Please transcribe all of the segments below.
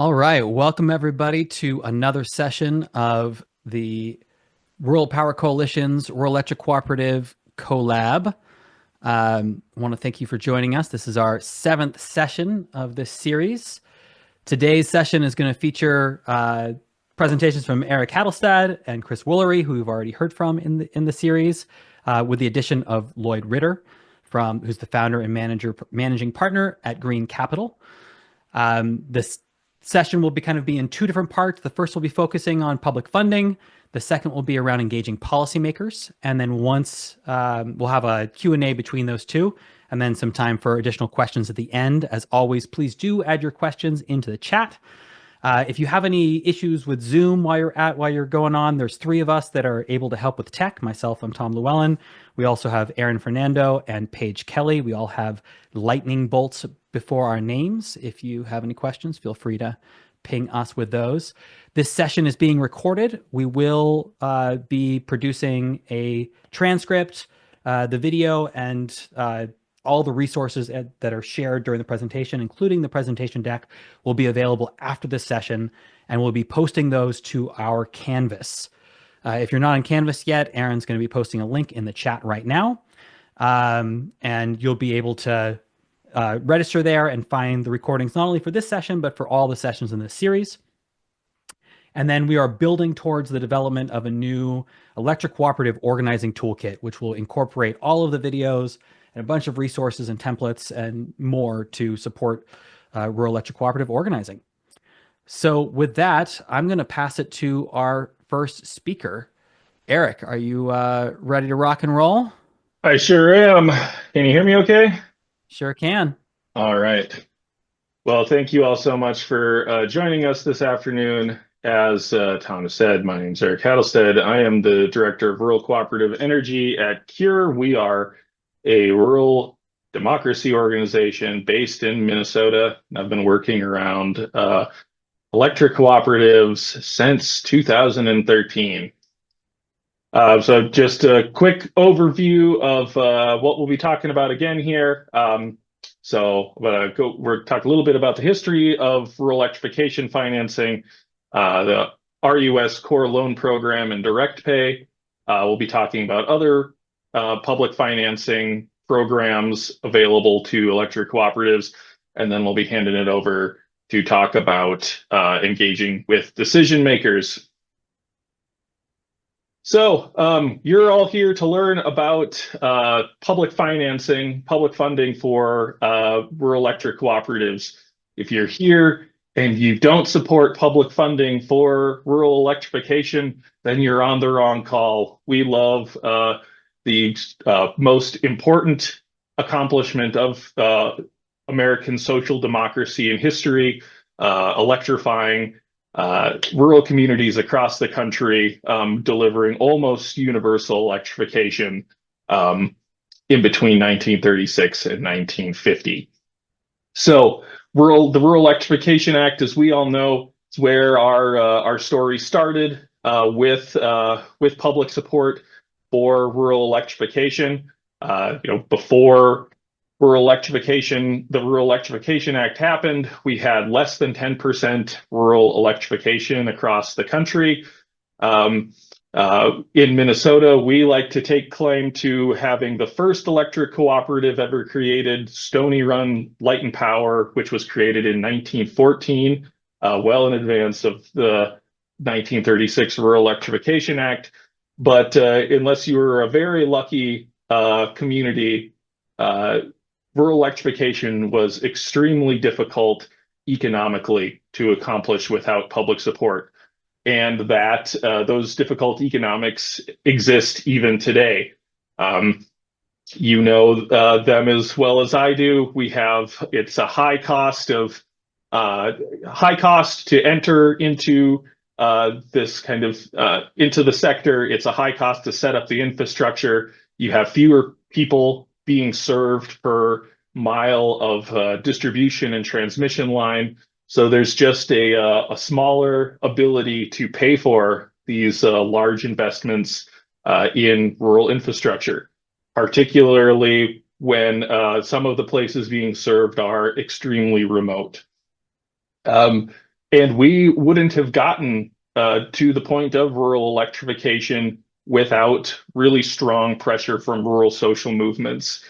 All right, welcome everybody to another session of the Rural Power Coalition's Rural Electric Cooperative Co-lab. I want to thank you for joining us. This is our seventh session of this series. Today's session is going to feature presentations from Erik Hatlestad and Chris Woolery, who we've already heard from in the series, with the addition of Lloyd Ritter, who's the founder and managing partner at Green Capital. This session will be in two different parts. The first will be focusing on public funding. The second will be around engaging policymakers. And then once we'll have a Q&A between those two, and then some time for additional questions at the end. As always, please do add your questions into the chat. If you have any issues with Zoom while you're going on, there's three of us that are able to help with tech. Myself, I'm Tom Llewellyn. We also have Aaron Fernando and Paige Kelly. We all have lightning bolts before our names. If you have any questions, feel free to ping us with those. This session is being recorded. We will be producing a transcript, the video, and all the resources that are shared during the presentation, including the presentation deck, will be available after this session, and we'll be posting those to our Canvas. If you're not on Canvas yet, Aaron's going to be posting a link in the chat right now, and you'll be able to register there and find the recordings not only for this session, but for all the sessions in this series. And then we are building towards the development of a new electric cooperative organizing toolkit, which will incorporate all of the videos and a bunch of resources and templates and more to support rural electric cooperative organizing. So with that, I'm going to pass it to our first speaker. Erik, are you ready to rock and roll? I sure am. Can you hear me okay? Sure can. All right. Well, thank you all so much for joining us this afternoon. As Tom said, my name is Erik Hatlestad. I am the Director of Rural Cooperative Energy at CURE. We are a rural democracy organization based in Minnesota. I've been working around electric cooperatives since 2013. So just a quick overview of what we'll be talking about again here. We're talk a little bit about the history of rural electrification financing, the RUS Core Loan Program and Direct Pay. We'll be talking about other public financing programs available to electric cooperatives, and then we'll be handing it over to talk about engaging with decision makers. So you're all here to learn about public financing, public funding for rural electric cooperatives. If you're here and you don't support public funding for rural electrification, then you're on the wrong call. We love the most important accomplishment of American social democracy in history, electrifying rural communities across the country, delivering almost universal electrification in between 1936 and 1950. So the Rural Electrification Act, as we all know, is where our story started with public support for rural electrification. Before the Rural Electrification Act happened, we had less than 10% rural electrification across the country. In Minnesota, we like to take claim to having the first electric cooperative ever created, Stony Run Light and Power, which was created in 1914, well in advance of the 1936 Rural Electrification Act. But unless you were a very lucky community, rural electrification was extremely difficult economically to accomplish without public support. And that those difficult economics exist even today. You know them as well as I do. It's a high cost to enter into this kind of into the sector. It's a high cost to set up the infrastructure. You have fewer people being served per mile of distribution and transmission line. So there's just a smaller ability to pay for these large investments in rural infrastructure, particularly when some of the places being served are extremely remote. And we wouldn't have gotten to the point of rural electrification without really strong pressure from rural social movements.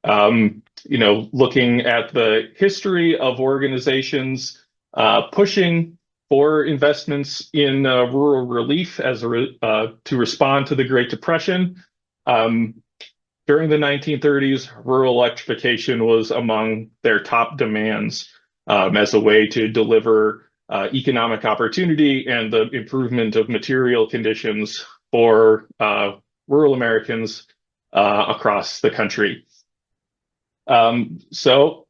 Looking at the history of organizations pushing for investments in rural relief to respond to the Great Depression. During the 1930s, rural electrification was among their top demands as a way to deliver economic opportunity and the improvement of material conditions for rural Americans across the country. So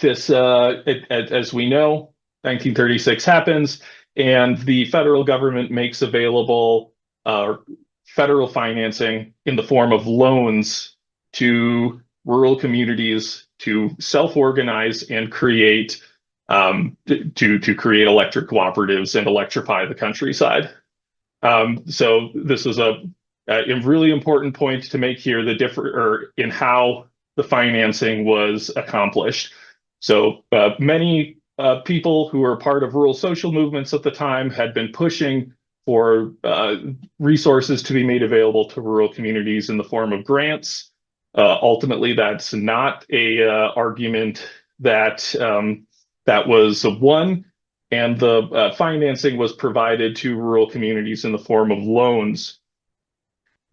this, as we know, 1936 happens, and the federal government makes available federal financing in the form of loans to rural communities to self-organize and create to create electric cooperatives and electrify the countryside. So this is a really important point to make here, in how the financing was accomplished. So many people who were part of rural social movements at the time had been pushing for resources to be made available to rural communities in the form of grants. Ultimately, that's not a argument that that was won, and the financing was provided to rural communities in the form of loans.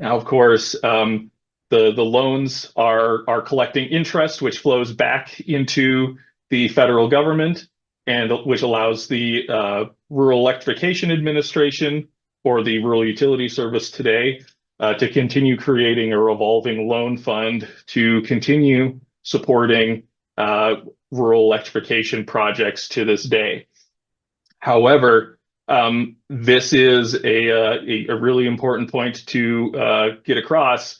Now, of course, the loans are collecting interest, which flows back into the federal government, and which allows the Rural Electrification Administration, or the Rural Utility Service today, to continue creating a revolving loan fund to continue supporting rural electrification projects to this day. However, this is a really important point to get across.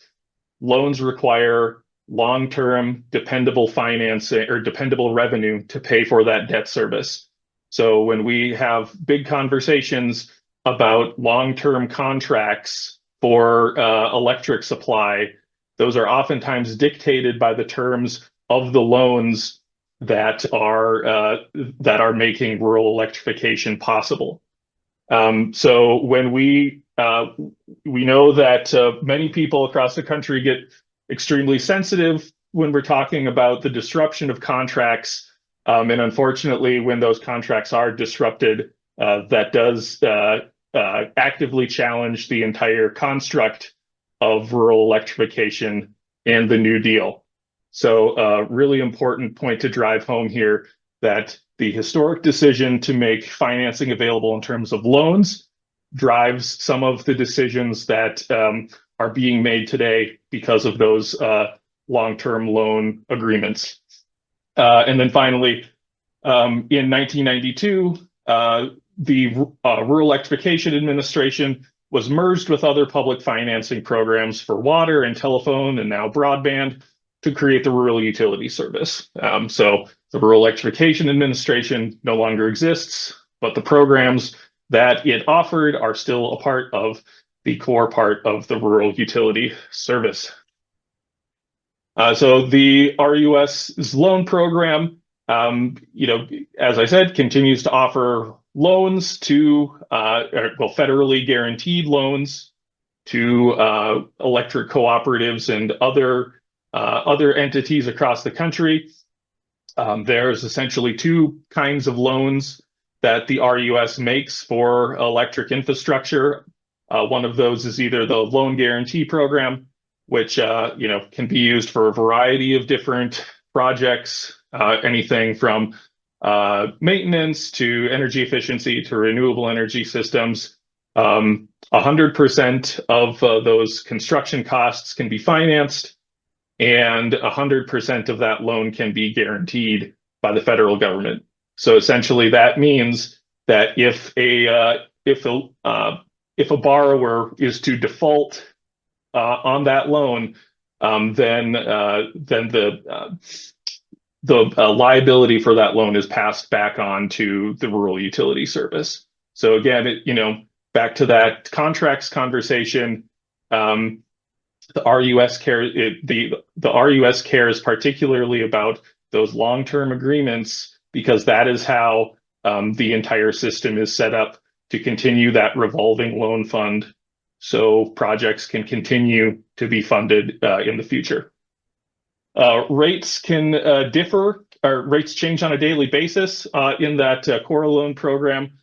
Loans require long-term dependable financing or dependable revenue to pay for that debt service. So when we have big conversations about long-term contracts for electric supply, those are oftentimes dictated by the terms of the loans that are making rural electrification possible. So when we know that many people across the country get extremely sensitive when we're talking about the disruption of contracts, and unfortunately, when those contracts are disrupted, that does actively challenge the entire construct of rural electrification and the New Deal. So really important point to drive home here, that the historic decision to make financing available in terms of loans drives some of the decisions that are being made today because of those long-term loan agreements. And then finally, in 1992, the Rural Electrification Administration was merged with other public financing programs for water and telephone and now broadband to create the Rural Utility Service. So the Rural Electrification Administration no longer exists, but the programs that it offered are still a part of the core part of the Rural Utility Service. So the RUS's loan program, as I said, continues to offer loans to, federally guaranteed loans to electric cooperatives and other entities across the country. There's essentially two kinds of loans that the RUS makes for electric infrastructure. One of those is either the loan guarantee program, which can be used for a variety of different projects, anything from maintenance to energy efficiency to renewable energy systems. 100% of those construction costs can be financed, and 100% of that loan can be guaranteed by the federal government. So essentially, that means that if a borrower is to default on that loan, then the liability for that loan is passed back on to the Rural Utility Service. So again, back to that contracts conversation. The RUS cares particularly about those long-term agreements, because that is how the entire system is set up to continue that revolving loan fund so projects can continue to be funded in the future. Rates can differ, or rates change on a daily basis in that core loan program.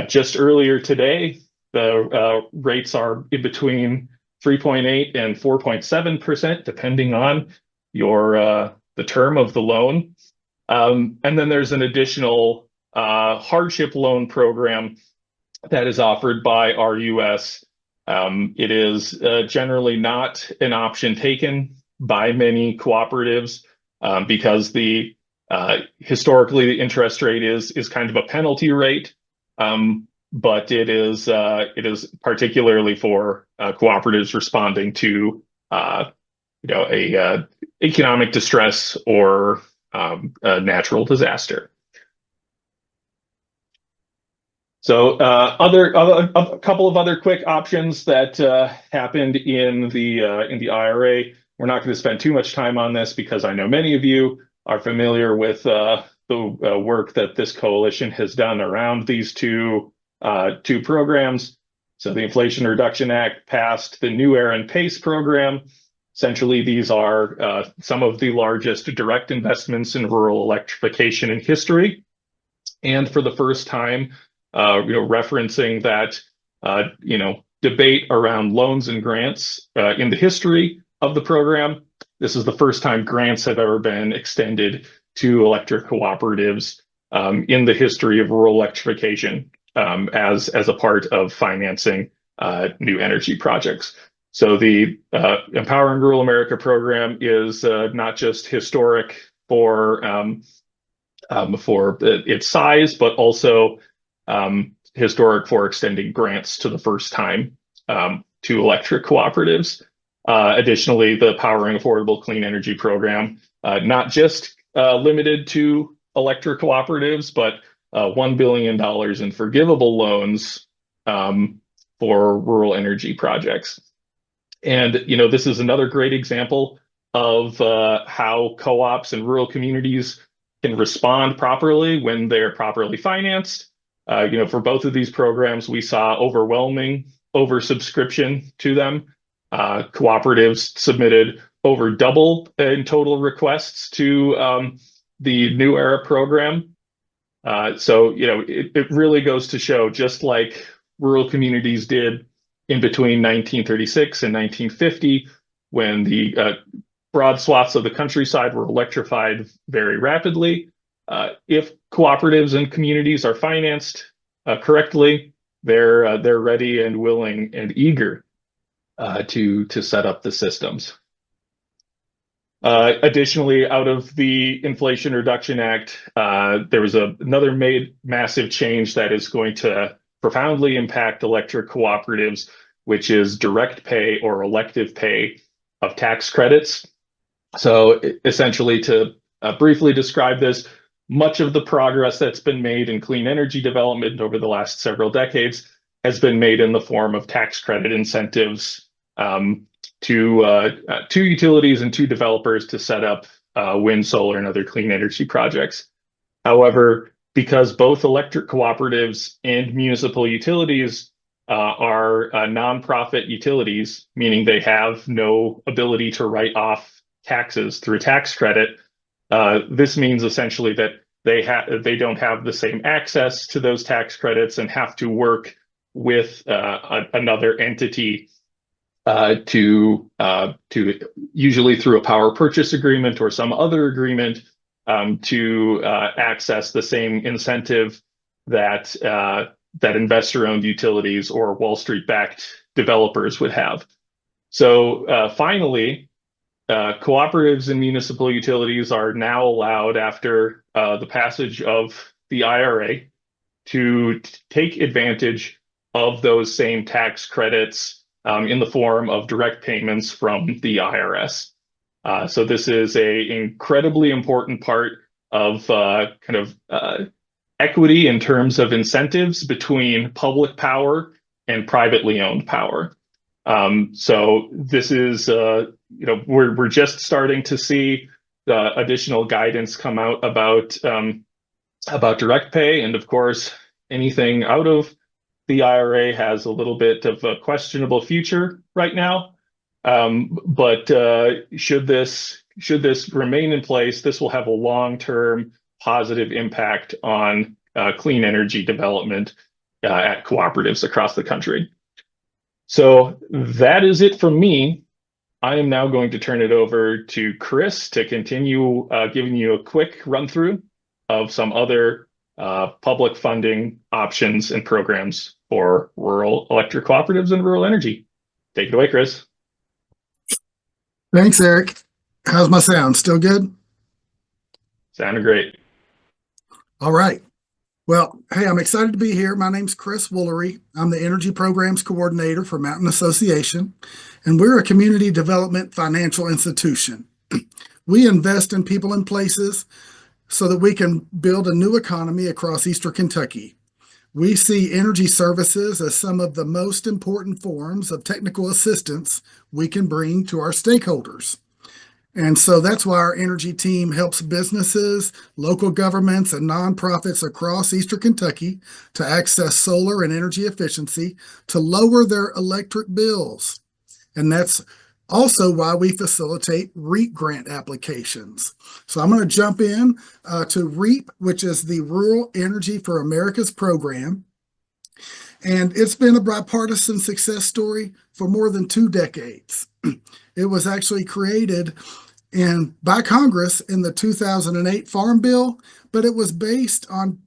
Just earlier today, the rates are in between 3.8 and 4.7%, depending on the term of the loan. And then there's an additional hardship loan program that is offered by RUS. It is generally not an option taken by many cooperatives because historically the interest rate is kind of a penalty rate, but it is particularly for cooperatives responding to economic distress or a natural disaster. So a couple of other quick options that happened in the IRA. We're not going to spend too much time on this because I know many of you are familiar with the work that this coalition has done around these two programs. So the Inflation Reduction Act passed the New Era and PACE program. Essentially, these are some of the largest direct investments in rural electrification in history. And for the first time, referencing that, debate around loans and grants in the history of the program. This is the first time grants have ever been extended to electric cooperatives in the history of rural electrification as a part of financing new energy projects. So the Empowering Rural America program is not just historic for its size, but also historic for extending grants to the first time to electric cooperatives. Additionally, the Powering Affordable Clean Energy program, not just limited to electric cooperatives, but $1 billion in forgivable loans for rural energy projects. And, this is another great example of how co-ops and rural communities can respond properly when they're properly financed. For both of these programs, we saw overwhelming oversubscription to them. Cooperatives submitted over double in total requests to the New Era program. So, it really goes to show, just like rural communities did in between 1936 and 1950, when the broad swaths of the countryside were electrified very rapidly. If cooperatives and communities are financed correctly, they're ready and willing and eager to set up the systems. Additionally, out of the Inflation Reduction Act, there was another massive change that is going to profoundly impact electric cooperatives, which is direct pay or elective pay of tax credits. So essentially, to briefly describe this, much of the progress that's been made in clean energy development over the last several decades has been made in the form of tax credit incentives to utilities and to developers to set up wind, solar, and other clean energy projects. However, because both electric cooperatives and municipal utilities are nonprofit utilities, meaning they have no ability to write off taxes through tax credit, this means essentially that they don't have the same access to those tax credits and have to work with another entity to usually through a power purchase agreement or some other agreement to access the same incentive that investor-owned utilities or Wall Street-backed developers would have. So finally, cooperatives and municipal utilities are now allowed, after the passage of the IRA, to take advantage of those same tax credits in the form of direct payments from the IRS. So this is an incredibly important part of equity in terms of incentives between public power and privately owned power. So this is, we're just starting to see the additional guidance come out about about direct pay. And of course, anything out of the IRA has a little bit of a questionable future right now. But should this remain in place, this will have a long-term positive impact on clean energy development at cooperatives across the country. So that is it from me. I am now going to turn it over to Chris to continue giving you a quick run through of some other public funding options and programs for rural electric cooperatives and rural energy. Take it away, Chris. Thanks, Eric. How's my sound? Still good? Sounded great. All right. Well, hey, I'm excited to be here. My name's Chris Woolery. I'm the Energy Programs Coordinator for Mountain Association, and we're a community development financial institution. We invest in people and places so that we can build a new economy across Eastern Kentucky. We see energy services as some of the most important forms of technical assistance we can bring to our stakeholders. And so that's why our energy team helps businesses, local governments, and nonprofits across Eastern Kentucky to access solar and energy efficiency to lower their electric bills. And that's also why we facilitate REAP grant applications. So I'm going to jump in to REAP, which is the Rural Energy for America's program. And it's been a bipartisan success story for more than 2 decades. It was actually created by Congress in the 2008 Farm Bill, but it was based on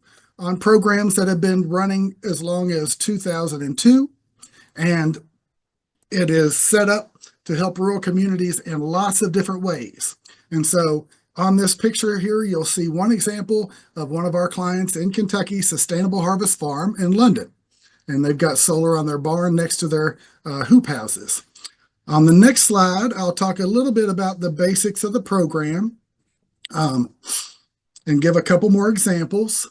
programs that have been running as long as 2002. And it is set up to help rural communities in lots of different ways. And so on this picture here, you'll see one example of one of our clients in Kentucky, Sustainable Harvest Farm in London. And they've got solar on their barn next to their hoop houses. On the next slide, I'll talk a little bit about the basics of the program and give a couple more examples.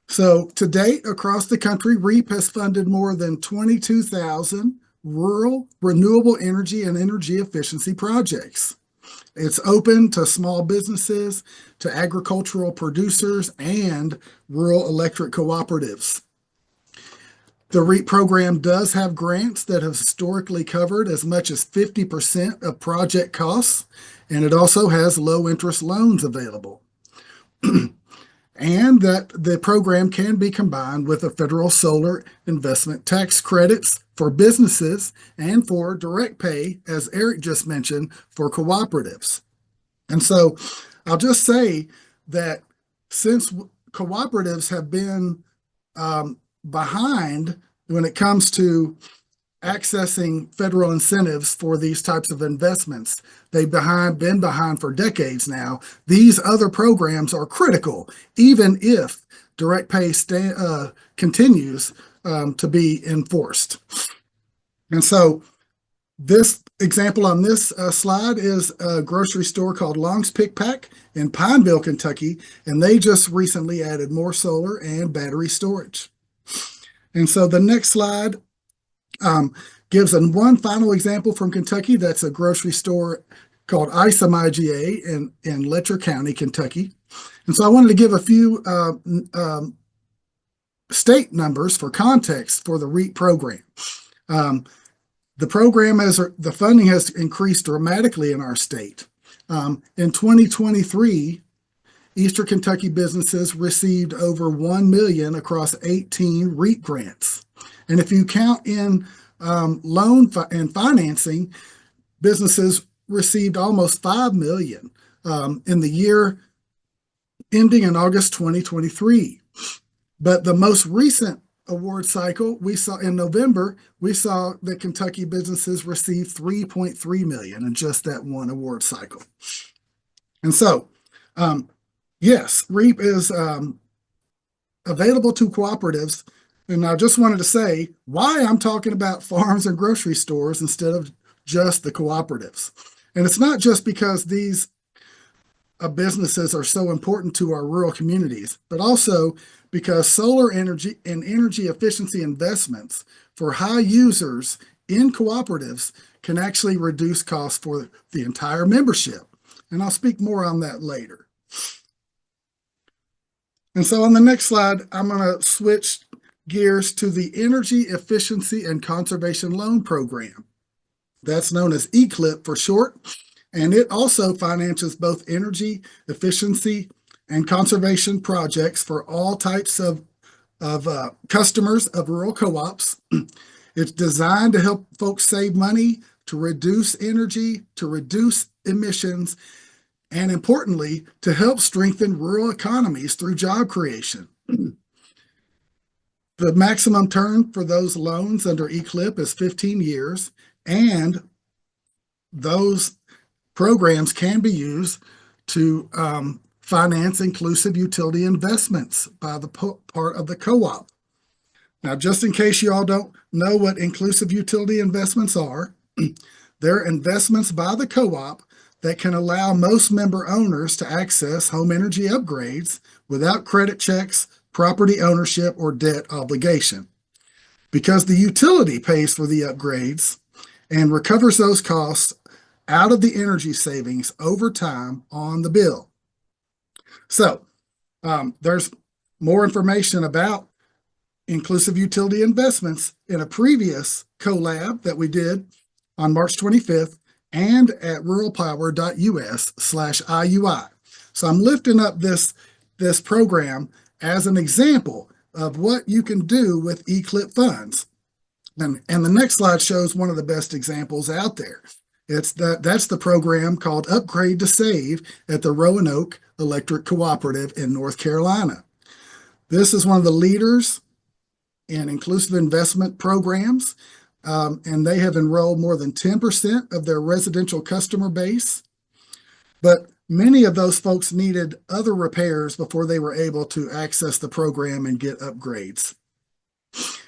So to date, across the country, REAP has funded more than 22,000 rural renewable energy and energy efficiency projects. It's open to small businesses, to agricultural producers, and rural electric cooperatives. The REAP program does have grants that have historically covered as much as 50% of project costs, and it also has low interest loans available. And that the program can be combined with the federal solar investment tax credits for businesses and for direct pay, as Eric just mentioned, for cooperatives. And so I'll just say that since cooperatives have been behind when it comes to accessing federal incentives for these types of investments, they've been behind for decades now. These other programs are critical, even if direct pay continues to be enforced. And so this example on this slide is a grocery store called Long's Pick Pack in Pineville, Kentucky, and they just recently added more solar and battery storage. And so the next slide gives one final example from Kentucky. That's a grocery store called ISOM IGA in Letcher County, Kentucky. And so I wanted to give a few state numbers for context for the REAP program. The program, the funding has increased dramatically in our state. In 2023, Eastern Kentucky businesses received over $1 million across 18 REAP grants. And if you count in loan and financing, businesses received almost $5 million in the year ending in August 2023. But the most recent award cycle we saw in November, we saw that Kentucky businesses received $3.3 million in just that one award cycle. And so, yes, REAP is available to cooperatives. And I just wanted to say why I'm talking about farms and grocery stores instead of just the cooperatives. And it's not just because these businesses are so important to our rural communities, but also because solar energy and energy efficiency investments for high users in cooperatives can actually reduce costs for the entire membership. And I'll speak more on that later. And so on the next slide, I'm going to switch gears to the Energy Efficiency and Conservation Loan Program. That's known as ECLIP for short, and it also finances both energy efficiency and conservation projects for all types of customers of rural co-ops. It's designed to help folks save money, to reduce energy, to reduce emissions, and importantly, to help strengthen rural economies through job creation. The maximum term for those loans under ECLIP is 15 years, and those programs can be used to finance inclusive utility investments by the part of the co-op. Now, just in case you all don't know what inclusive utility investments are, they're investments by the co-op that can allow most member owners to access home energy upgrades without credit checks, property ownership, or debt obligation. Because the utility pays for the upgrades and recovers those costs out of the energy savings over time on the bill. So there's more information about inclusive utility investments in a previous collab that we did on March 25th and at ruralpower.us/IUI. So I'm lifting up this program as an example of what you can do with ECLIP funds. And the next slide shows one of the best examples out there. That's the program called Upgrade to Save at the Roanoke Electric Cooperative in North Carolina. This is one of the leaders in inclusive investment programs, and they have enrolled more than 10% of their residential customer base. But many of those folks needed other repairs before they were able to access the program and get upgrades.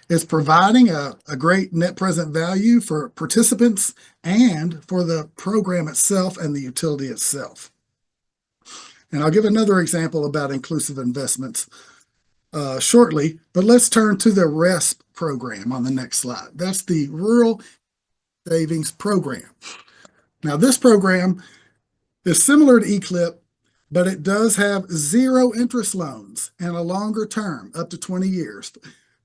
It's providing a great net present value for participants and for the program itself and the utility itself. And I'll give another example about inclusive investments shortly, but let's turn to the RESP program on the next slide. That's the Rural Savings Program. Now, this program is similar to ECLIP, but it does have zero interest loans and a longer term, up to 20 years.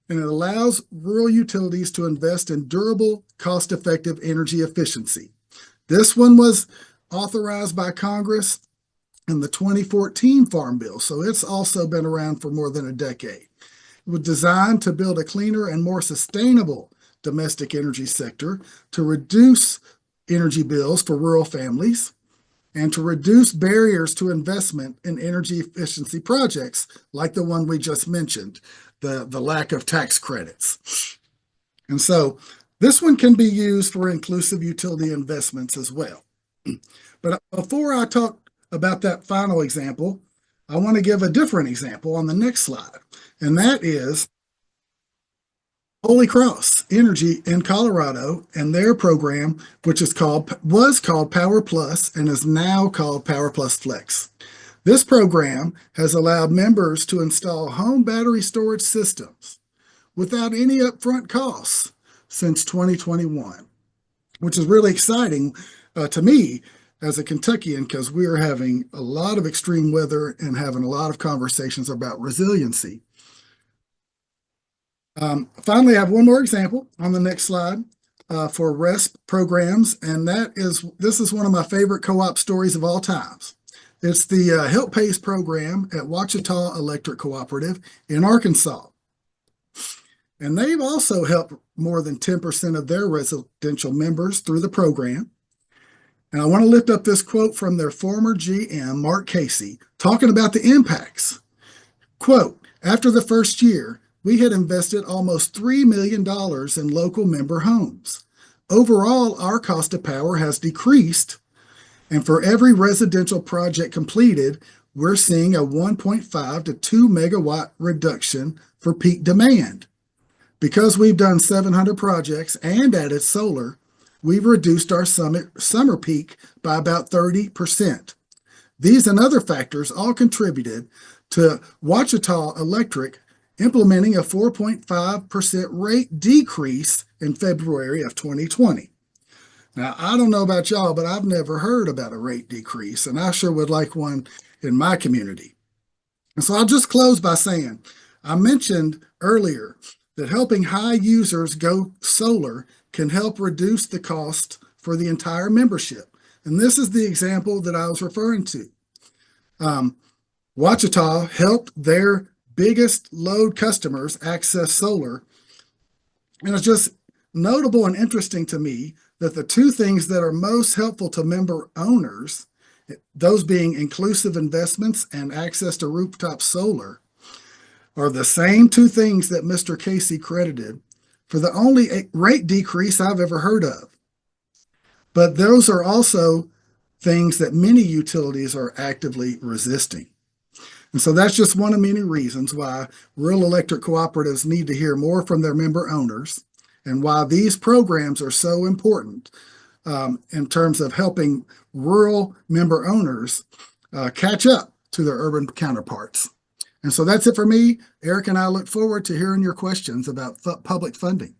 And it allows rural utilities to invest in durable, cost-effective energy efficiency. This one was authorized by Congress in the 2014 Farm Bill, so it's also been around for more than a decade. It was designed to build a cleaner and more sustainable domestic energy sector, to reduce energy bills for rural families, and to reduce barriers to investment in energy efficiency projects like the one we just mentioned, the lack of tax credits. And so this one can be used for inclusive utility investments as well. But before I talk about that final example, I want to give a different example on the next slide, and that is Holy Cross Energy in Colorado and their program, which was called Power Plus and is now called Power Plus Flex. This program has allowed members to install home battery storage systems without any upfront costs since 2021, which is really exciting to me as a Kentuckian, because we are having a lot of extreme weather and having a lot of conversations about resiliency. Finally, I have one more example on the next slide for RESP programs, and this is one of my favorite co-op stories of all times. It's the Help Pays program at Ouachita Electric Cooperative in Arkansas. And they've also helped more than 10% of their residential members through the program. And I want to lift up this quote from their former GM, Mark Casey, talking about the impacts. Quote, "After the first year, we had invested almost $3 million in local member homes. Overall, our cost of power has decreased, and for every residential project completed, we're seeing a 1.5 to 2 megawatt reduction for peak demand. Because we've done 700 projects and added solar, we've reduced our summer peak by about 30%. These and other factors all contributed to Ouachita Electric implementing a 4.5% rate decrease in February of 2020. Now, I don't know about y'all, but I've never heard about a rate decrease, and I sure would like one in my community. And so I'll just close by saying, I mentioned earlier that helping high users go solar can help reduce the cost for the entire membership. And this is the example that I was referring to. Ouachita helped their biggest load customers access solar. And it's just notable and interesting to me that the two things that are most helpful to member owners, those being inclusive investments and access to rooftop solar, are the same two things that Mr. Casey credited for the only rate decrease I've ever heard of. But those are also things that many utilities are actively resisting. And so that's just one of many reasons why rural electric cooperatives need to hear more from their member owners, and why these programs are so important in terms of helping rural member owners catch up to their urban counterparts. And so that's it for me. Erik and I look forward to hearing your questions about public funding.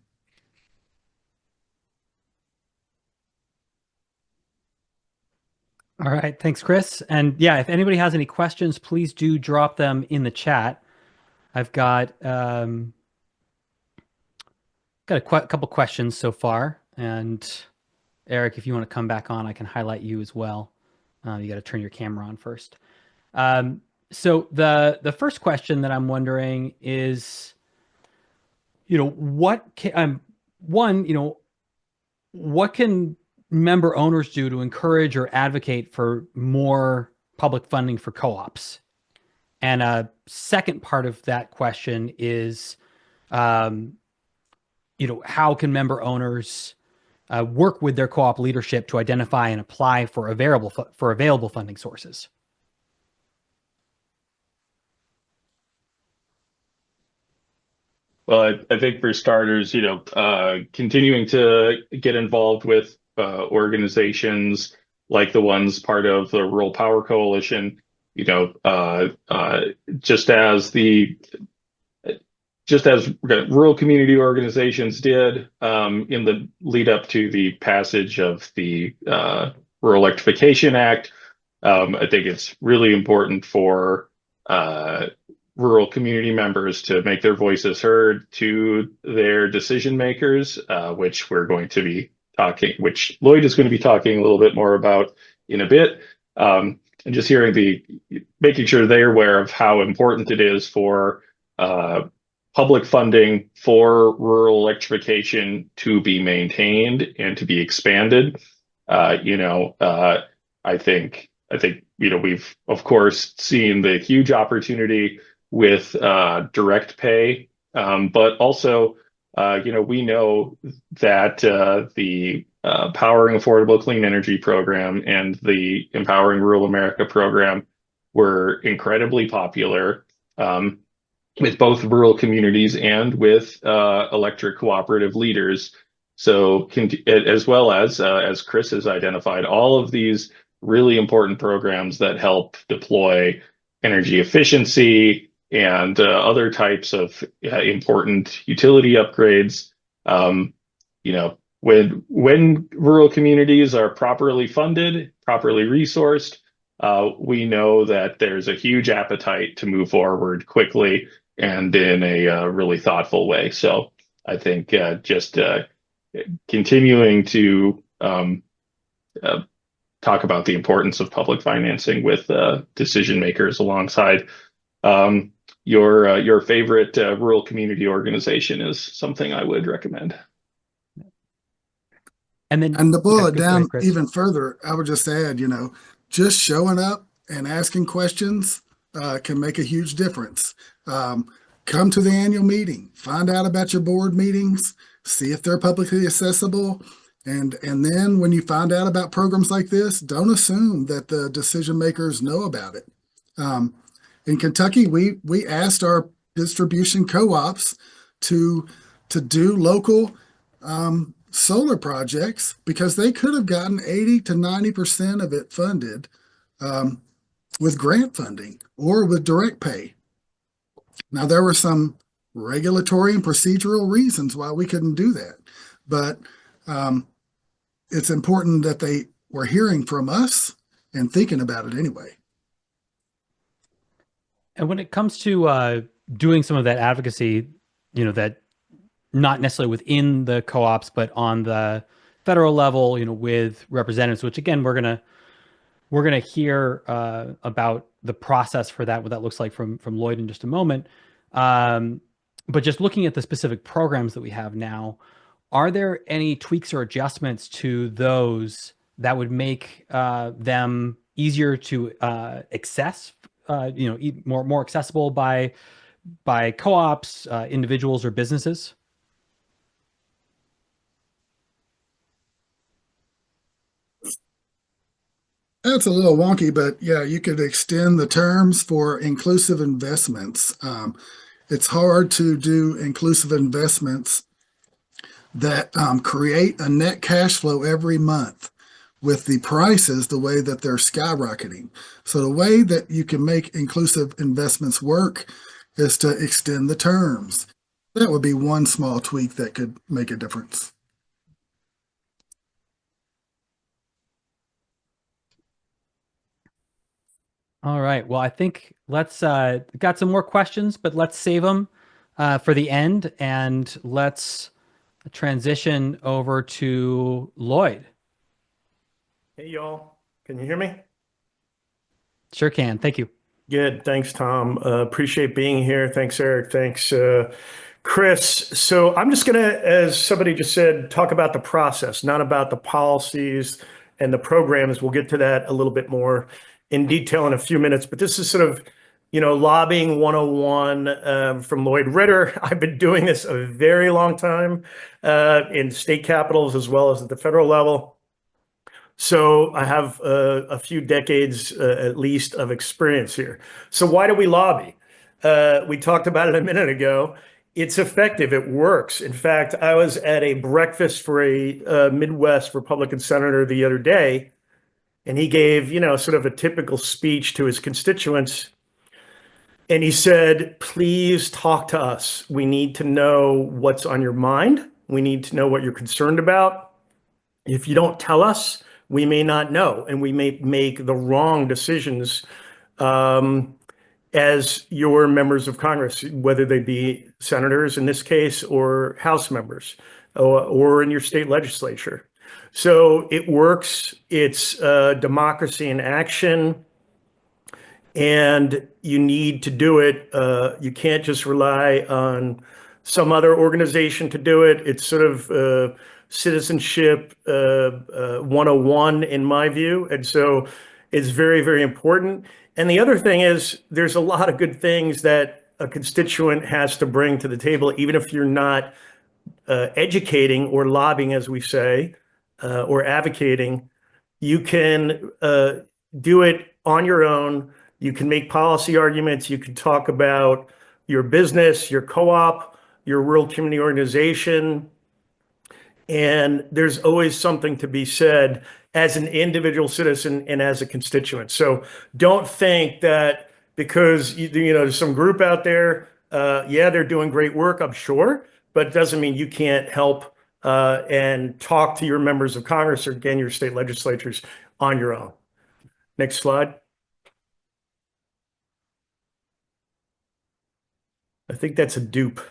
All right, thanks, Chris. And yeah, if anybody has any questions, please do drop them in the chat. I've got a couple questions so far, and Erik, if you want to come back on, I can highlight you as well. You got to turn your camera on first. So the first question that I'm wondering is, what can what can member owners do to encourage or advocate for more public funding for co-ops? And a second part of that question is, how can member owners work with their co-op leadership to identify and apply for available funding sources? Well, I think for starters, continuing to get involved with organizations like the ones part of the Rural Power Coalition, just as rural community organizations did in the lead up to the passage of the Rural Electrification Act. I think it's really important for rural community members to make their voices heard to their decision makers, which which Lloyd is going to be talking a little bit more about in a bit. And just making sure they're aware of how important it is for public funding for rural electrification to be maintained and to be expanded. I think we've of course seen the huge opportunity with direct pay, but also we know that the Powering Affordable Clean Energy program and the Empowering Rural America program were incredibly popular with both rural communities and with electric cooperative leaders. So as well as Chris has identified, all of these really important programs that help deploy energy efficiency and other types of important utility upgrades. When rural communities are properly funded, properly resourced, we know that there's a huge appetite to move forward quickly and in a really thoughtful way. So I think just continuing to talk about the importance of public financing with decision makers alongside your favorite rural community organization is something I would recommend. And to boil it down even further, I would just add, just showing up and asking questions can make a huge difference. Come to the annual meeting, find out about your board meetings, see if they're publicly accessible. And then when you find out about programs like this, don't assume that the decision makers know about it. In Kentucky, we asked our distribution co-ops to do local solar projects because they could have gotten 80 to 90% of it funded with grant funding or with direct pay. Now, there were some regulatory and procedural reasons why we couldn't do that, but it's important that they were hearing from us and thinking about it anyway. And when it comes to doing some of that advocacy, that not necessarily within the co-ops, but on the federal level, with representatives, which again, we're gonna hear about the process for that, what that looks like from Lloyd in just a moment. But just looking at the specific programs that we have now, are there any tweaks or adjustments to those that would make them easier to access, more accessible by co-ops, individuals, or businesses? That's a little wonky, but yeah, you could extend the terms for inclusive investments. It's hard to do inclusive investments that create a net cash flow every month with the prices the way that they're skyrocketing. So the way that you can make inclusive investments work is to extend the terms. That would be one small tweak that could make a difference. All right. Well, I think let's got some more questions, but let's save them for the end, and let's transition over to Lloyd. Hey, y'all. Can you hear me? Sure can. Thank you. Good. Thanks, Tom. Appreciate being here. Thanks, Erik. Thanks, Chris. So I'm just going to, as somebody just said, talk about the process, not about the policies and the programs. We'll get to that a little bit more in detail in a few minutes. But this is sort of, lobbying 101 from Lloyd Ritter. I've been doing this a very long time in state capitals as well as at the federal level. So I have a few decades at least of experience here. So why do we lobby? We talked about it a minute ago. It's effective. It works. In fact, I was at a breakfast for a Midwest Republican senator the other day, and he gave, sort of a typical speech to his constituents. And he said, please talk to us. We need to know what's on your mind. We need to know what you're concerned about. If you don't tell us, we may not know, and we may make the wrong decisions as your members of Congress, whether they be senators in this case or House members or in your state legislature. So it works. It's democracy in action, and you need to do it. You can't just rely on some other organization to do it. It's sort of citizenship 101 in my view. And so it's very, very important. And the other thing is there's a lot of good things that a constituent has to bring to the table, even if you're not educating or lobbying, as we say, or advocating. You can do it on your own. You can make policy arguments. You can talk about your business, your co-op, your rural community organization. And there's always something to be said as an individual citizen and as a constituent. So don't think that because there's some group out there, yeah, they're doing great work, I'm sure, but it doesn't mean you can't help and talk to your members of Congress or again, your state legislatures on your own. Next slide. I think that's a dupe.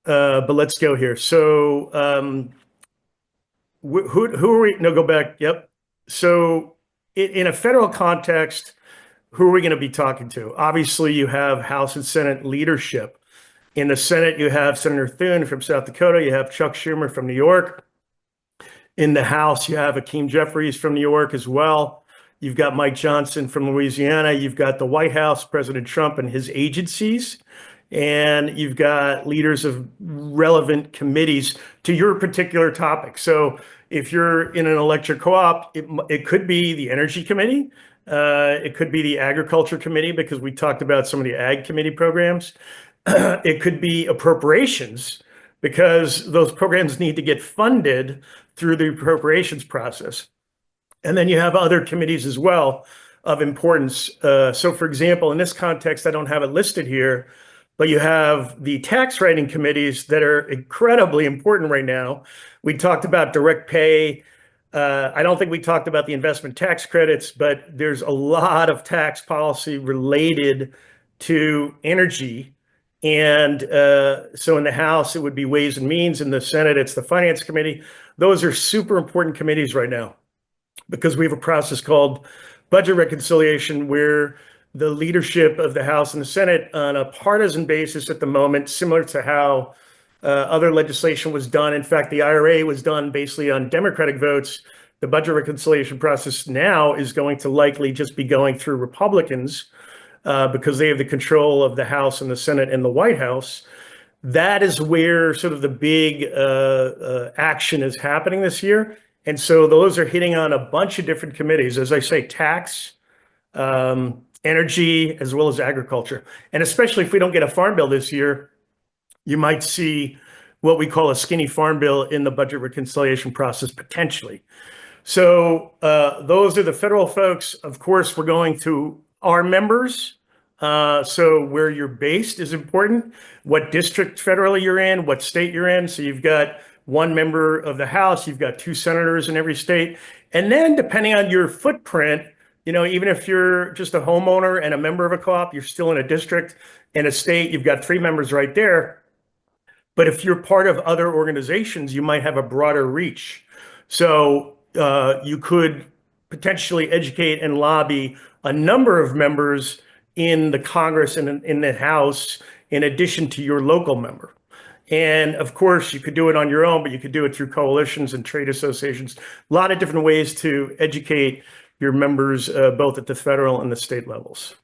But let's go here. So who are we? No, go back. Yep. So in a federal context, who are we going to be talking to? Obviously, you have House and Senate leadership. In the Senate, you have Senator Thune from South Dakota. You have Chuck Schumer from New York. In the House, you have Hakeem Jeffries from New York as well. You've got Mike Johnson from Louisiana. You've got the White House, President Trump and his agencies. And you've got leaders of relevant committees to your particular topic. So if you're in an electric co-op, it could be the Energy Committee. It could be the Agriculture Committee, because we talked about some of the Ag Committee programs. It could be appropriations, because those programs need to get funded through the appropriations process. And then you have other committees as well of importance. So for example, in this context, I don't have it listed here, but you have the tax writing committees that are incredibly important right now. We talked about direct pay. I don't think we talked about the investment tax credits, but there's a lot of tax policy related to energy. And so in the House, it would be Ways and Means. In the Senate, it's the Finance Committee. Those are super important committees right now because we have a process called budget reconciliation where the leadership of the House and the Senate on a partisan basis at the moment, similar to how other legislation was done. In fact, the IRA was done basically on Democratic votes. The budget reconciliation process now is going to likely just be going through Republicans because they have the control of the House and the Senate and the White House. That is where sort of the big action is happening this year. And so those are hitting on a bunch of different committees, as I say, tax, energy, as well as agriculture. And especially if we don't get a farm bill this year, you might see what we call a skinny farm bill in the budget reconciliation process potentially. So those are the federal folks. Of course, we're going to our members. So where you're based is important, what district federally you're in, what state you're in. So you've got one member of the House, you've got 2 senators in every state. And then depending on your footprint, you know, even if you're just a homeowner and a member of a co-op, you're still in a district. In a state, you've got 3 members right there. But if you're part of other organizations, you might have a broader reach. So you could potentially educate and lobby a number of members in the Congress and in the House, in addition to your local member. And of course, you could do it on your own, but you could do it through coalitions and trade associations. A lot of different ways to educate your members, both at the federal and the state levels.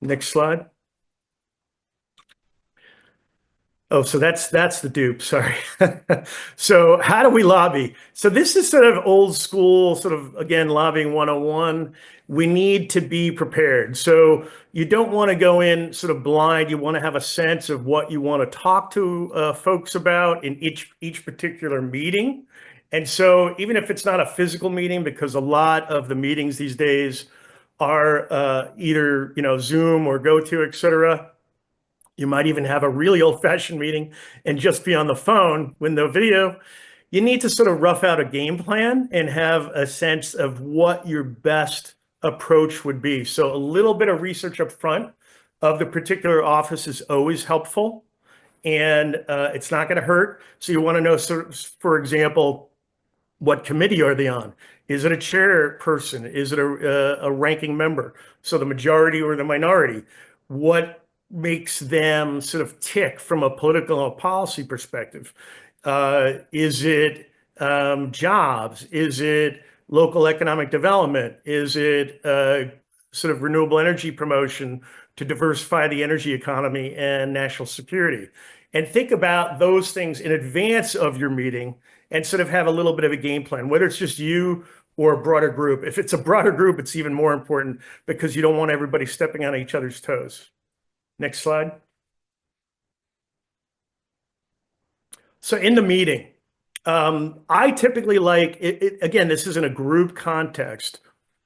Next slide. Oh, so that's the dupe, sorry. So how do we lobby? So this is sort of old school, sort of, again, lobbying 101. We need to be prepared. So you don't want to go in sort of blind. You want to have a sense of what you want to talk to folks about in each particular meeting. And so even if it's not a physical meeting, because a lot of the meetings these days are either, you know, Zoom or GoTo, et cetera. You might even have a really old-fashioned meeting and just be on the phone with no video. You need to sort of rough out a game plan and have a sense of what your best approach would be. So a little bit of research up front of the particular office is always helpful, and it's not going to hurt. So you want to know, sort of, for example, what committee are they on? Is it a chairperson? Is it a ranking member? So the majority or the minority? What makes them sort of tick from a political or policy perspective? Is it jobs? Is it local economic development? Is it sort of renewable energy promotion to diversify the energy economy and national security? And think about those things in advance of your meeting and sort of have a little bit of a game plan, whether it's just you or a broader group. If it's a broader group, it's even more important because you don't want everybody stepping on each other's toes. Next slide. So in the meeting, I typically like, again, this is in a group context.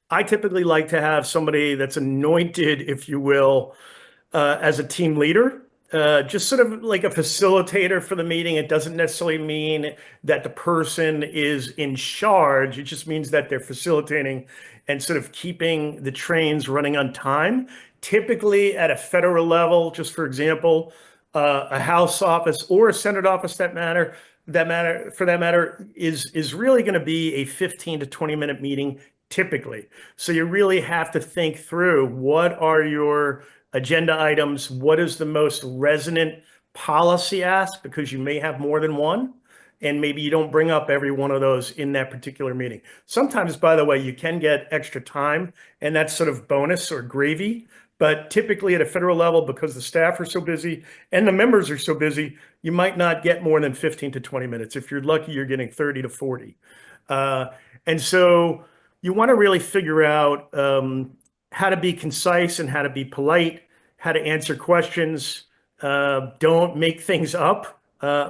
I typically like to have somebody that's anointed, if you will, as a team leader, just sort of like a facilitator for the meeting. It doesn't necessarily mean that the person is in charge. It just means that they're facilitating and sort of keeping the trains running on time. Typically at a federal level, just for example, a House office or a Senate office for that matter is really going to be a 15 to 20-minute meeting typically. So you really have to think through what are your agenda items, what is the most resonant policy ask, because you may have more than one, and maybe you don't bring up every one of those in that particular meeting. Sometimes, by the way, you can get extra time, and that's sort of bonus or gravy. But typically at a federal level, because the staff are so busy and the members are so busy, you might not get more than 15 to 20 minutes. If you're lucky, you're getting 30 to 40. And so you want to really figure out how to be concise and how to be polite, how to answer questions. Don't make things up.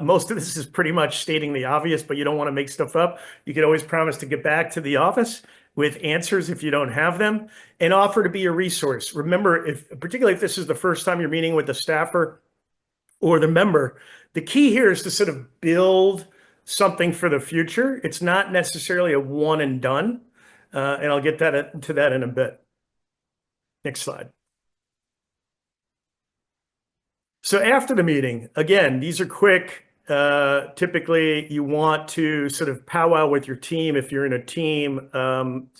Most of this is pretty much stating the obvious, but you don't want to make stuff up. You can always promise to get back to the office with answers if you don't have them, and offer to be a resource. Remember, particularly if this is the first time you're meeting with the staffer or the member, the key here is to sort of build something for the future. It's not necessarily a one and done, and I'll get to that in a bit. Next slide. So after the meeting, again, these are quick. Typically, you want to sort of powwow with your team. If you're in a team,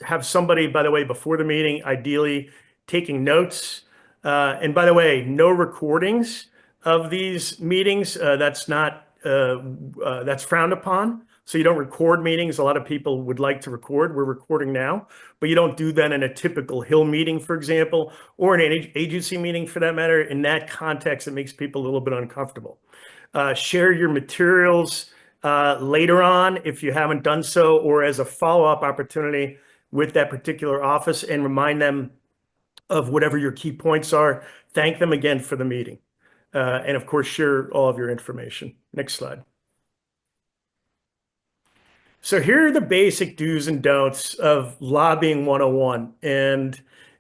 have somebody, by the way, before the meeting, ideally taking notes. And by the way, no recordings of these meetings. That's frowned upon. So you don't record meetings. A lot of people would like to record. We're recording now, but you don't do that in a typical Hill meeting, for example, or in an agency meeting for that matter. In that context, it makes people a little bit uncomfortable. Share your materials later on if you haven't done so, or as a follow-up opportunity with that particular office, and remind them of whatever your key points are. Thank them again for the meeting. And of course, share all of your information. Next slide. So here are the basic do's and don'ts of lobbying 101. And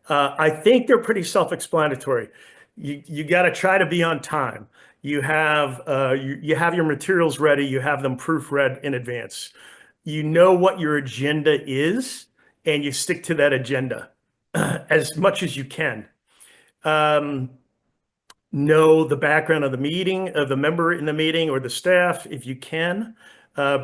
I think they're pretty self-explanatory. You got to try to be on time. You have your materials ready. You have them proofread in advance. You know what your agenda is, and you stick to that agenda as much as you can. Know the background of the meeting, of the member in the meeting or the staff, if you can.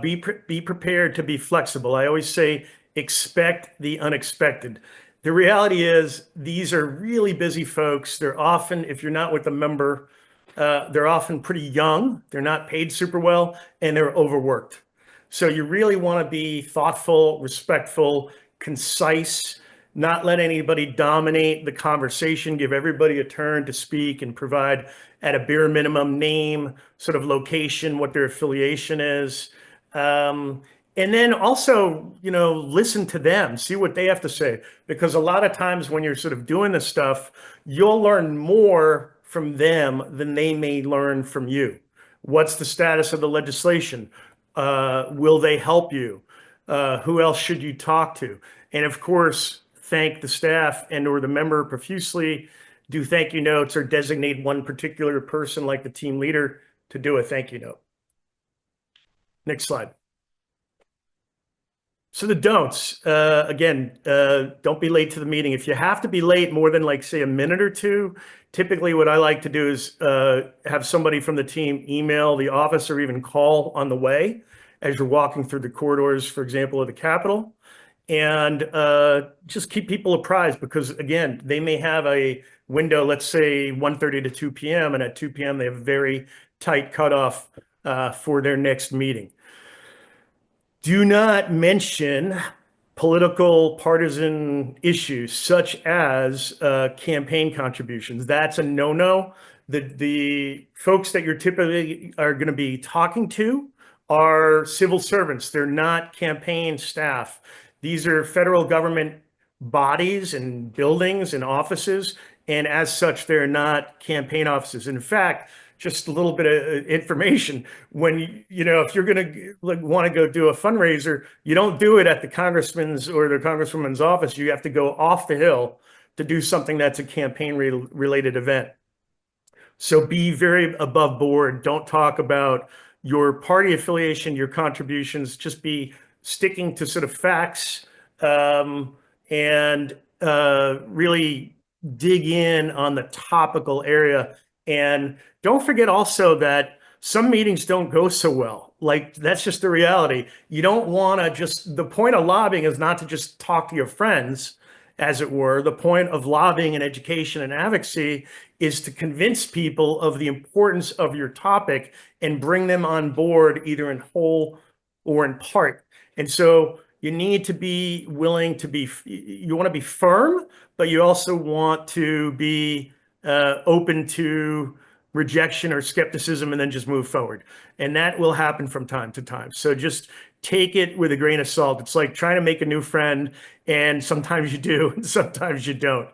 Be prepared to be flexible. I always say, expect the unexpected. The reality is these are really busy folks. They're often, if you're not with a member, they're often pretty young. They're not paid super well, and they're overworked. So you really want to be thoughtful, respectful, concise, not let anybody dominate the conversation, give everybody a turn to speak, and provide at a bare minimum name, sort of location, what their affiliation is. And then also, listen to them, see what they have to say, because a lot of times when you're sort of doing this stuff, you'll learn more from them than they may learn from you. What's the status of the legislation? Will they help you? Who else should you talk to? And of course, thank the staff and or the member profusely, do thank you notes, or designate one particular person like the team leader to do a thank you note. Next slide. So the don'ts, again, don't be late to the meeting. If you have to be late more than like say a minute or two, typically what I like to do is have somebody from the team email the office or even call on the way as you're walking through the corridors, for example, of the Capitol. And just keep people apprised, because again, they may have a window, let's say 1:30 to 2 p.m. and at 2 p.m. they have a very tight cutoff for their next meeting. Do not mention political partisan issues such as campaign contributions. That's a no-no. The folks that you're typically are going to be talking to are civil servants. They're not campaign staff. These are federal government bodies and buildings and offices, and as such, they're not campaign offices. In fact, just a little bit of information, when if you're going to want to go do a fundraiser, you don't do it at the congressman's or the congresswoman's office. You have to go off the Hill to do something that's a campaign related event. So be very above board. Don't talk about your party affiliation, your contributions. Just be sticking to sort of facts, and really dig in on the topical area. And don't forget also that some meetings don't go so well. Like, that's just the reality. You don't want to the point of lobbying is not to just talk to your friends, as it were. The point of lobbying and education and advocacy is to convince people of the importance of your topic and bring them on board, either in whole or in part. And so you need to be willing to you want to be firm, but you also want to be open to rejection or skepticism, and then just move forward. And that will happen from time to time. So just take it with a grain of salt. It's like trying to make a new friend, and sometimes you do, and sometimes you don't.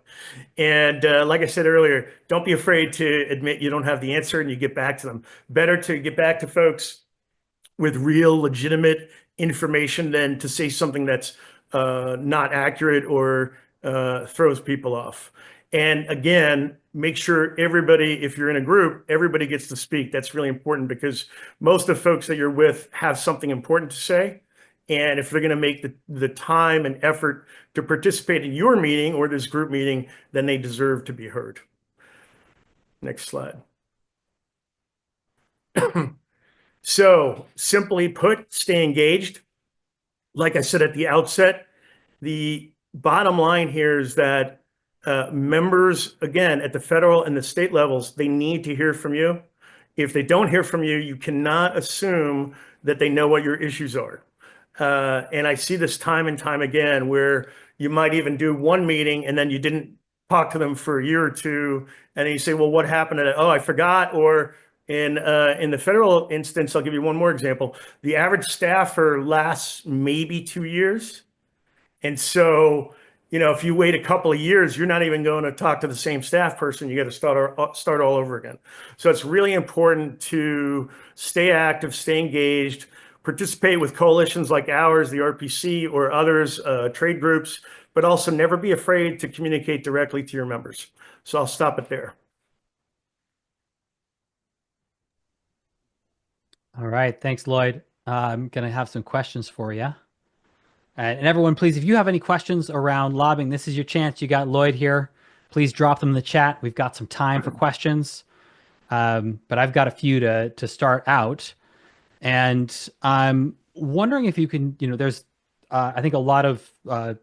And like I said earlier, don't be afraid to admit you don't have the answer and you get back to them. Better to get back to folks with real, legitimate information than to say something that's not accurate or throws people off. And again, make sure everybody, if you're in a group, everybody gets to speak. That's really important, because most of the folks that you're with have something important to say. And if they're going to make the time and effort to participate in your meeting or this group meeting, then they deserve to be heard. Next slide. So simply put, stay engaged. Like I said at the outset, the bottom line here is that members, again, at the federal and the state levels, they need to hear from you. If they don't hear from you, you cannot assume that they know what your issues are. And I see this time and time again where you might even do one meeting and then you didn't talk to them for a year or two, and then you say, well, what happened to that? Oh, I forgot. Or in the federal instance, I'll give you one more example. The average staffer lasts maybe 2 years. And so, if you wait a couple of years, you're not even going to talk to the same staff person. You got to start all over again. So it's really important to stay active, stay engaged, participate with coalitions like ours, the RPC or others, trade groups, but also never be afraid to communicate directly to your members. So I'll stop it there. All right. Thanks, Lloyd. I'm going to have some questions for you. And everyone, please, if you have any questions around lobbying, this is your chance. You got Lloyd here. Please drop them in the chat. We've got some time for questions. But I've got a few to start out. And I'm wondering if you can, there's, I think, a lot of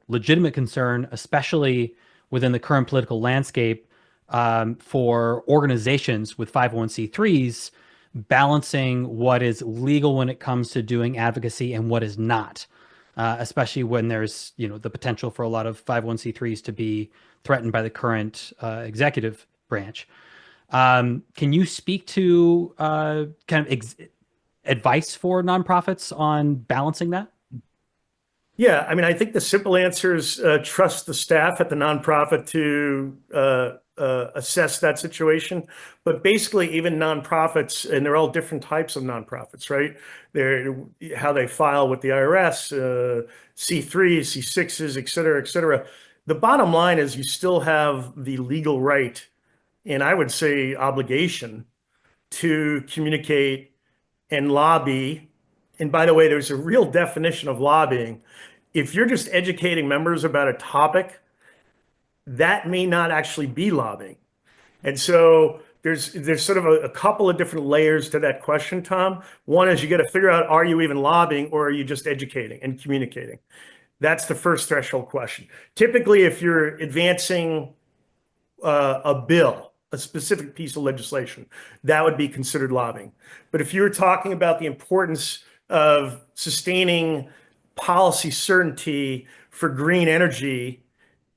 legitimate concern, especially within the current political landscape, for organizations with 501c3s balancing what is legal when it comes to doing advocacy and what is not. Especially when there's, the potential for a lot of 501c3s to be threatened by the current executive branch. Can you speak to kind of advice for nonprofits on balancing that? Yeah, I mean, I think the simple answer is trust the staff at the nonprofit to assess that situation. But basically, even nonprofits, and they're all different types of nonprofits, right? They're how they file with the IRS, C3s, C6s, et cetera, et cetera. The bottom line is you still have the legal right, and I would say obligation, to communicate and lobby. And by the way, there's a real definition of lobbying. If you're just educating members about a topic, that may not actually be lobbying. And so there's sort of a couple of different layers to that question, Tom. One is you got to figure out, are you even lobbying, or are you just educating and communicating? That's the first threshold question. Typically, if you're advancing a bill, a specific piece of legislation, that would be considered lobbying. But if you're talking about the importance of sustaining policy certainty for green energy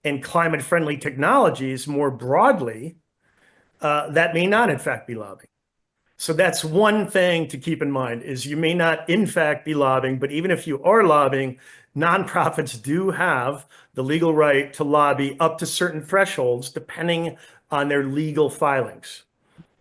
and climate-friendly technologies more broadly, that may not in fact be lobbying. So that's one thing to keep in mind, is you may not in fact be lobbying, but even if you are lobbying, nonprofits do have the legal right to lobby up to certain thresholds depending on their legal filings.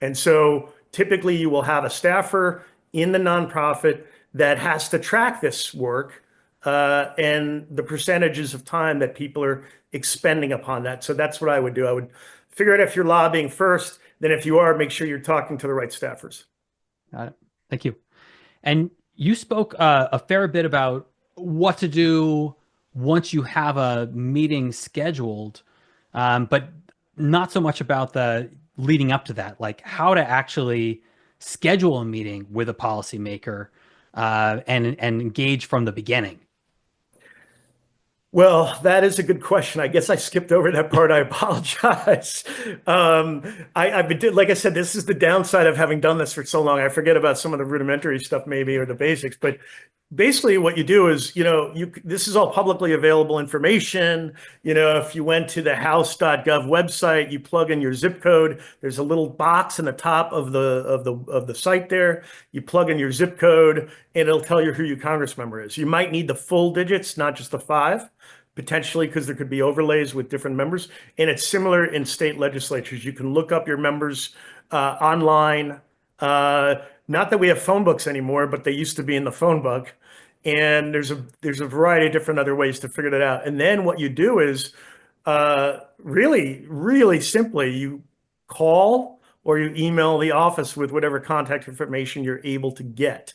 And so typically you will have a staffer in the nonprofit that has to track this work and the percentages of time that people are expending upon that. So that's what I would do. I would figure out if you're lobbying first, then if you are, make sure you're talking to the right staffers. Got it. Thank you. And you spoke a fair bit about what to do once you have a meeting scheduled, but not so much about the leading up to that, like how to actually schedule a meeting with a policymaker and engage from the beginning. Well, that is a good question. I guess I skipped over that part. I apologize. I've been, like I said, this is the downside of having done this for so long. I forget about some of the rudimentary stuff maybe, or the basics, but basically what you do is, this is all publicly available information. If you went to the house.gov website, you plug in your zip code, there's a little box in the top of the site there. You plug in your zip code and it'll tell you who your Congress member is. You might need the full digits, not just the 5, potentially, because there could be overlays with different members. And it's similar in state legislatures. You can look up your members online. Not that we have phone books anymore, but they used to be in the phone book. And there's a variety of different other ways to figure that out. And then what you do is really, really simply, you call or you email the office with whatever contact information you're able to get.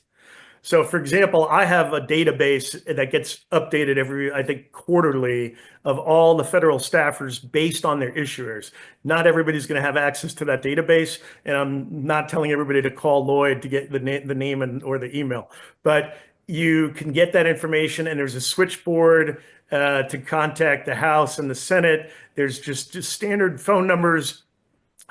So for example, I have a database that gets updated every, I think, quarterly of all the federal staffers based on their issuers. Not everybody's going to have access to that database, and I'm not telling everybody to call Lloyd to get the name or the email, but you can get that information, and there's a switchboard to contact the House and the Senate. There's just standard phone numbers.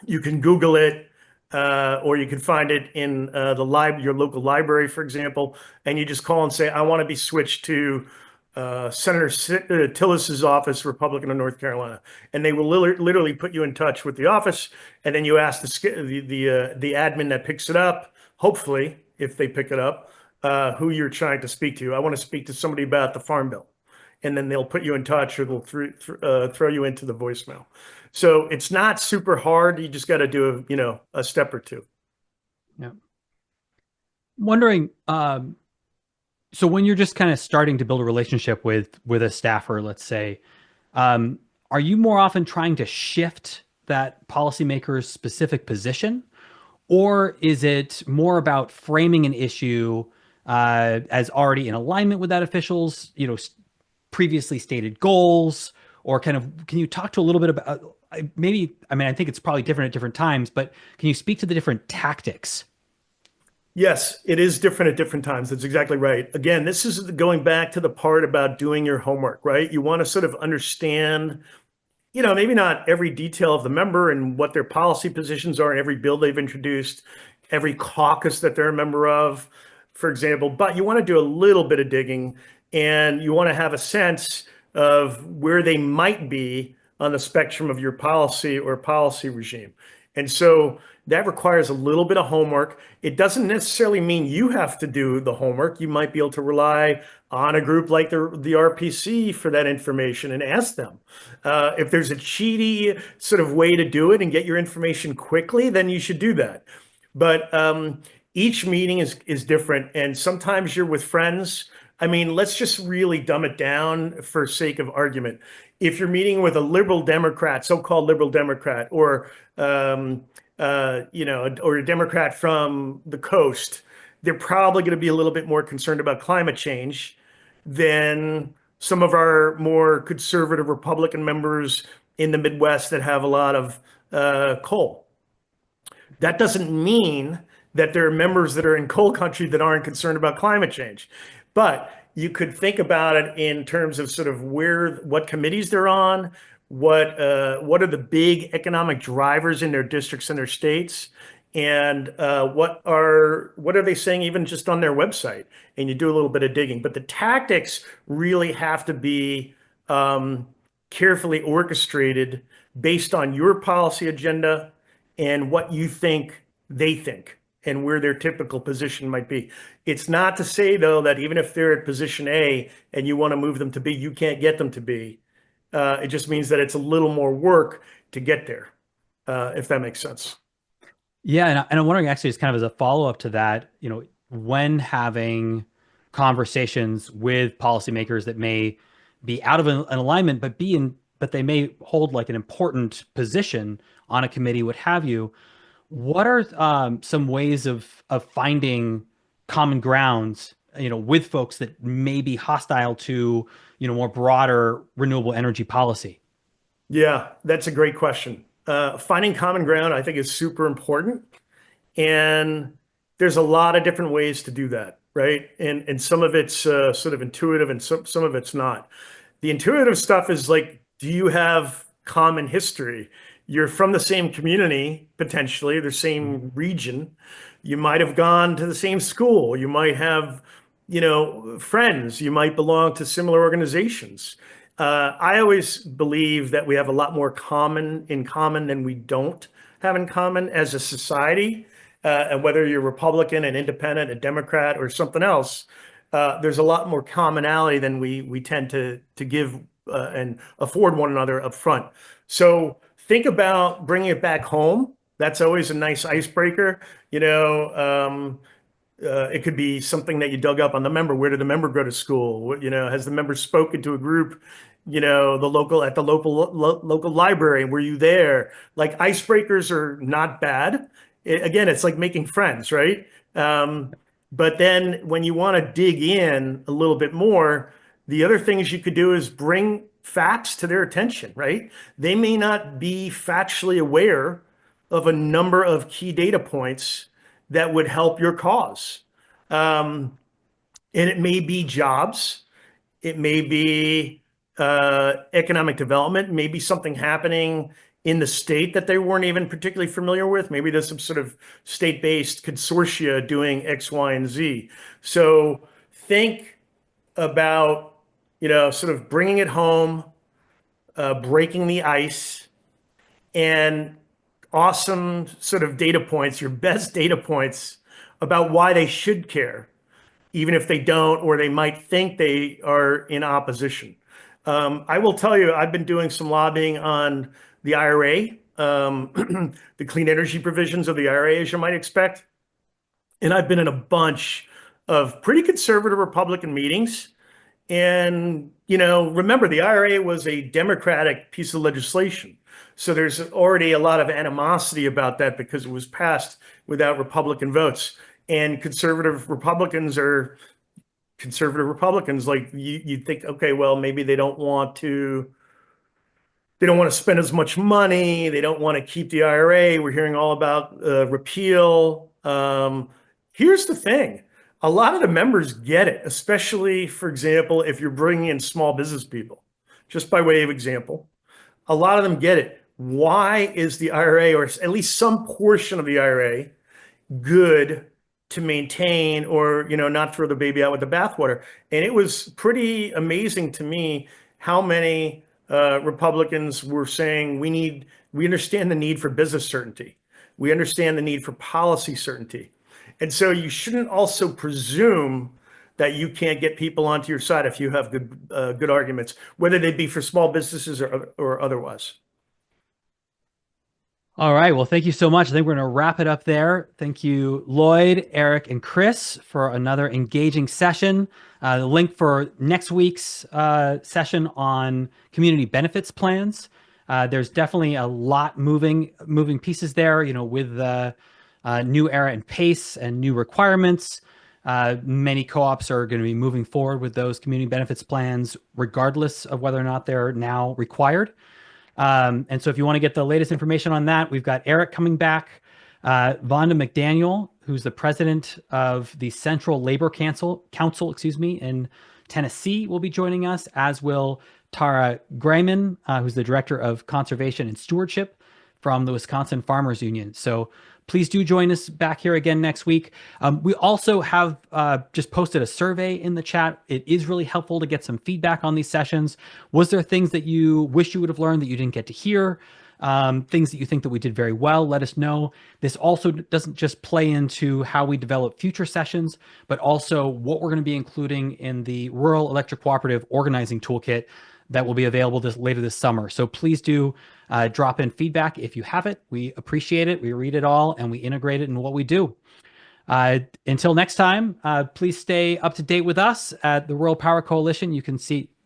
You can Google it, or you can find it in your local library, for example, and you just call and say, I want to be switched to Senator Tillis's office, Republican of North Carolina, and they will literally put you in touch with the office, and then you ask the admin that picks it up, hopefully, if they pick it up, who you're trying to speak to. I want to speak to somebody about the Farm Bill, and then they'll put you in touch, or they'll throw you into the voicemail. So it's not super hard. You just got to do a step or two. Yeah. Wondering, so when you're just kind of starting to build a relationship with a staffer, let's say, are you more often trying to shift that policymaker's specific position, or is it more about framing an issue as already in alignment with that official's, previously stated goals? Or kind of, can you talk to a little bit about I think it's probably different at different times, but can you speak to the different tactics? Yes, it is different at different times. That's exactly right. Again, this is going back to the part about doing your homework, right? You want to sort of understand, maybe not every detail of the member and what their policy positions are in every bill they've introduced, every caucus that they're a member of, for example, but you want to do a little bit of digging, and you want to have a sense of where they might be on the spectrum of your policy or policy regime. And so that requires a little bit of homework. It doesn't necessarily mean you have to do the homework. You might be able to rely on a group like the RPC for that information and ask them. If there's a cheaty sort of way to do it and get your information quickly, then you should do that. But each meeting is different. And sometimes you're with friends. I mean, let's just really dumb it down for sake of argument. If you're meeting with a liberal Democrat, so-called liberal Democrat, or or a Democrat from the coast, they're probably going to be a little bit more concerned about climate change than some of our more conservative Republican members in the Midwest that have a lot of coal. That doesn't mean that there are members that are in coal country that aren't concerned about climate change. But you could think about it in terms of sort of what committees they're on, what are the big economic drivers in their districts and their states, and what are they saying even just on their website, and you do a little bit of digging. But the tactics really have to be carefully orchestrated based on your policy agenda and what you think they think and where their typical position might be. It's not to say, though, that even if they're at position A and you want to move them to B, you can't get them to B. It just means that it's a little more work to get there, if that makes sense. Yeah, and I'm wondering, actually, just kind of as a follow-up to that, when having conversations with policymakers that may be out of an alignment, but they may hold like an important position on a committee, what have you, what are some ways of finding common grounds, with folks that may be hostile to, more broader renewable energy policy? Yeah, that's a great question. Finding common ground, I think, is super important. And there's a lot of different ways to do that, right? And some of it's sort of intuitive, and some of it's not. The intuitive stuff is like, do you have common history? You're from the same community, potentially, the same region. You might have gone to the same school. You might have, friends. You might belong to similar organizations. I always believe that we have a lot more in common than we don't have in common as a society. And whether you're Republican, an independent, a Democrat, or something else, there's a lot more commonality than we tend to give and afford one another up front. So think about bringing it back home. That's always a nice icebreaker. It could be something that you dug up on the member. Where did the member go to school? Has the member spoken to a group, at the local library? Were you there? Like, icebreakers are not bad. Again, it's like making friends, right? But then when you want to dig in a little bit more, the other things you could do is bring facts to their attention, right? They may not be factually aware of a number of key data points that would help your cause. And it may be jobs, it may be economic development, maybe something happening in the state that they weren't even particularly familiar with. Maybe there's some sort of state-based consortia doing X, Y, and Z. So think about, sort of bringing it home, breaking the ice, and awesome sort of data points, your best data points about why they should care, even if they don't, or they might think they are in opposition. I will tell you, I've been doing some lobbying on the IRA, the clean energy provisions of the IRA, as you might expect. And I've been in a bunch of pretty conservative Republican meetings. And, remember, the IRA was a Democratic piece of legislation. So there's already a lot of animosity about that because it was passed without Republican votes. And conservative Republicans are conservative Republicans. Like you think, okay, well, maybe they don't want to spend as much money. They don't want to keep the IRA. We're hearing all about repeal. Here's the thing. A lot of the members get it, especially, for example, if you're bringing in small business people, just by way of example. A lot of them get it. Why is the IRA, or at least some portion of the IRA, good to maintain, or not throw the baby out with the bathwater? And it was pretty amazing to me how many Republicans were saying we understand the need for business certainty, we understand the need for policy certainty, and so you shouldn't also presume that you can't get people onto your side if you have good arguments, whether they be for small businesses or otherwise. All right. Well, thank you so much. I think we're going to wrap it up there. Thank you, Lloyd, Erik, and Chris, for another engaging session. The link for next week's session on community benefits plans. There's definitely a lot moving pieces there, with the new era and pace and new requirements. Many co-ops are going to be moving forward with those community benefits plans, regardless of whether or not they're now required. And so if you want to get the latest information on that, we've got Erik coming back, Vonda McDaniel, who's the president of the Central Labor Council, in Tennessee, will be joining us, as will Tara Grayman, who's the director of conservation and stewardship from the Wisconsin Farmers Union. So please do join us back here again next week. We also have just posted a survey in the chat. It is really helpful to get some feedback on these sessions. Was there things that you wish you would have learned that you didn't get to hear? Things that you think that we did very well, let us know. This also doesn't just play into how we develop future sessions, but also what we're going to be including in the Rural Electric Cooperative Organizing Toolkit that will be available later this summer. So please do drop in feedback if you have it. We appreciate it. We read it all and we integrate it in what we do. Until next time, please stay up to date with us at the Rural Power Coalition. You can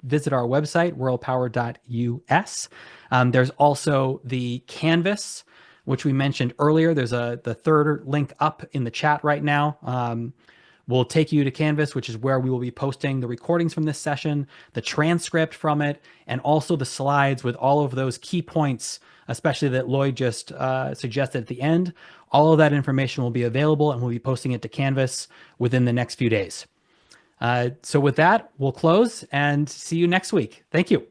visit our website, ruralpower.us. There's also the Canvas, which we mentioned earlier. There's the third link up in the chat right now. Will take you to Canvas, which is where we will be posting the recordings from this session, the transcript from it, and also the slides with all of those key points, especially that Lloyd just suggested at the end. All of that information will be available, and we'll be posting it to Canvas within the next few days. So with that, we'll close and see you next week. Thank you.